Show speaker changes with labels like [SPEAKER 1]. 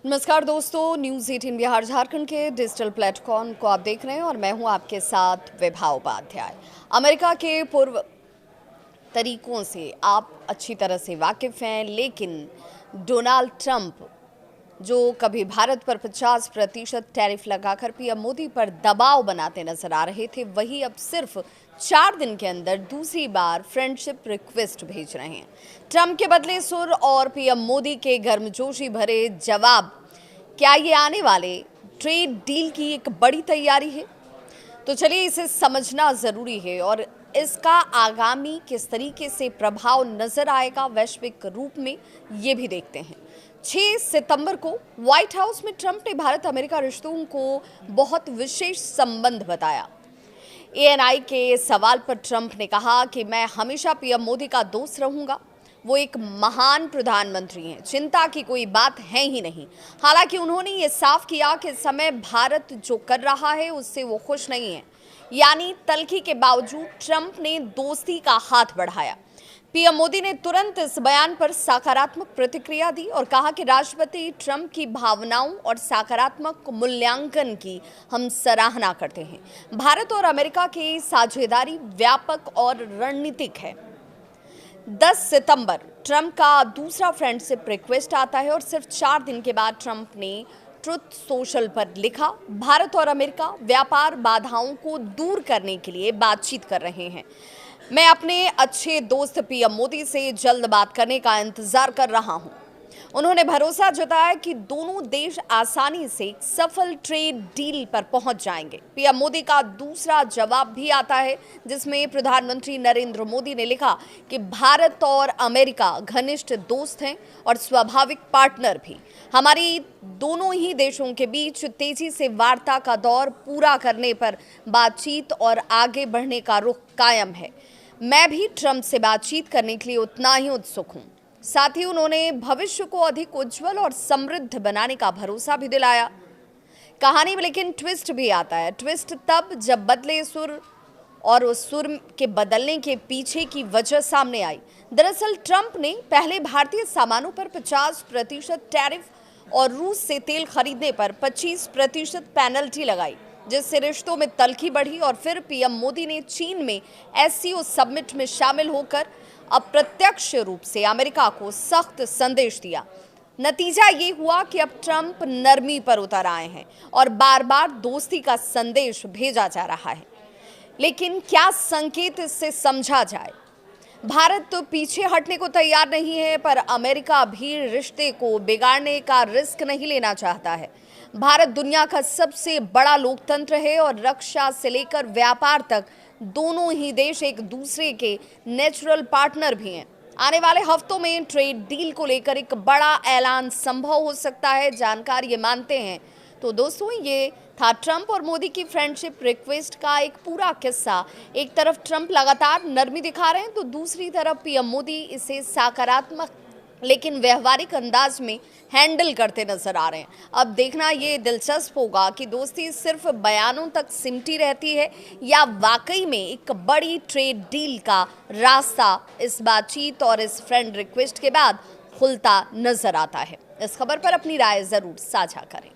[SPEAKER 1] नमस्कार दोस्तों, न्यूज़ 18 बिहार झारखंड के डिजिटल प्लेटफॉर्म को आप देख रहे हैं और मैं हूं आपके साथ विभा उपाध्याय। अमेरिका के पूर्व तरीकों से आप अच्छी तरह से वाकिफ हैं, लेकिन डोनाल्ड ट्रंप जो कभी भारत पर 50% टैरिफ लगाकर पीएम मोदी पर दबाव बनाते नजर आ रहे थे, वही अब सिर्फ 4 दिन के अंदर दूसरी बार फ्रेंडशिप रिक्वेस्ट भेज रहे हैं। ट्रंप के बदले सुर और पीएम मोदी के गर्मजोशी भरे जवाब, क्या ये आने वाले ट्रेड डील की एक बड़ी तैयारी है? तो चलिए इसे समझना जरूरी है और इसका आगामी किस तरीके से प्रभाव नजर आएगा वैश्विक रूप में, ये भी देखते हैं। 6 सितंबर को व्हाइट हाउस में ट्रंप ने भारत अमेरिका रिश्तों को बहुत विशेष संबंध बताया। एएनआई के सवाल पर ट्रंप ने कहा कि मैं हमेशा पीएम मोदी का दोस्त रहूंगा। वो एक महान प्रधानमंत्री हैं, चिंता की कोई बात है ही नहीं। हालांकि उन्होंने ये साफ किया कि इस समय भारत जो कर रहा है उससे वो खुश नहीं है। यानी तल्खी के बावजूद ट्रंप ने दोस्ती का हाथ बढ़ाया। पीएम मोदी ने तुरंत इस बयान पर सकारात्मक प्रतिक्रिया दी और कहा कि राष्ट्रपति ट्रंप की भावनाओं और सकारात्मक मूल्यांकन की हम सराहना करते हैं। भारत और अमेरिका की साझेदारी व्यापक और रणनीतिक है। 10 सितंबर ट्रंप का दूसरा फ्रेंडशिप रिक्वेस्ट आता है और सिर्फ 4 दिन के बाद ट्रंप ने ट्रुथ सोशल पर लिखा, भारत और अमेरिका व्यापार बाधाओं को दूर करने के लिए बातचीत कर रहे हैं। मैं अपने अच्छे दोस्त पीएम मोदी से जल्द बात करने का इंतजार कर रहा हूं। उन्होंने भरोसा जताया कि दोनों देश आसानी से सफल ट्रेड डील पर पहुंच जाएंगे। पीएम मोदी का दूसरा जवाब भी आता है, जिसमें प्रधानमंत्री नरेंद्र मोदी ने लिखा कि भारत और अमेरिका घनिष्ठ दोस्त हैं और स्वाभाविक पार्टनर भी। हमारी दोनों ही देशों के बीच तेजी से वार्ता का दौर पूरा करने पर बातचीत और आगे बढ़ने का रुख कायम है। मैं भी ट्रंप से बातचीत करने के लिए उतना ही उत्सुक हूं। साथ ही उन्होंने भविष्य को अधिक उज्जवल और समृद्ध बनाने का भरोसा भी दिलाया। कहानी में लेकिन ट्विस्ट भी आता है। ट्विस्ट तब जब बदले सुर और उस सुर के बदलने के पीछे की वजह सामने आई। दरअसल ट्रंप ने पहले भारतीय सामानों पर 50% टैरिफ और रूस से तेल खरीदने पर 25% पेनल्टी लगाई, जिससे रिश्तों में तल्खी बढ़ी। और फिर पीएम मोदी ने चीन में एससीओ समिट में शामिल होकर अप्रत्यक्ष रूप से अमेरिका को सख्त संदेश दिया। नतीजा ये हुआ कि अब ट्रंप नरमी पर उतर आए हैं और बार बार दोस्ती का संदेश भेजा जा रहा है। लेकिन क्या संकेत इससे समझा जाए? भारत तो पीछे हटने को तैयार नहीं है, पर अमेरिका भी रिश्ते को बिगाड़ने का रिस्क नहीं लेना चाहता है। भारत दुनिया का सबसे बड़ा लोकतंत्र है और रक्षा से लेकर व्यापार तक दोनों ही देश एक दूसरे के नेचुरल पार्टनर भी हैं। आने वाले हफ्तों में ट्रेड डील को लेकर एक बड़ा ऐलान संभव हो सकता है, जानकार ये मानते हैं। तो दोस्तों, ये था ट्रंप और मोदी की फ्रेंडशिप रिक्वेस्ट का एक पूरा किस्सा। एक तरफ ट्रंप लगातार नरमी दिखा रहे हैं, तो दूसरी तरफ पीएम मोदी इसे सकारात्मक लेकिन व्यवहारिक अंदाज में हैंडल करते नजर आ रहे हैं। अब देखना ये दिलचस्प होगा कि दोस्ती सिर्फ बयानों तक सिमटी रहती है या वाकई में एक बड़ी ट्रेड डील का रास्ता इस बातचीत और इस फ्रेंड रिक्वेस्ट के बाद खुलता नजर आता है। इस खबर पर अपनी राय जरूर साझा करें।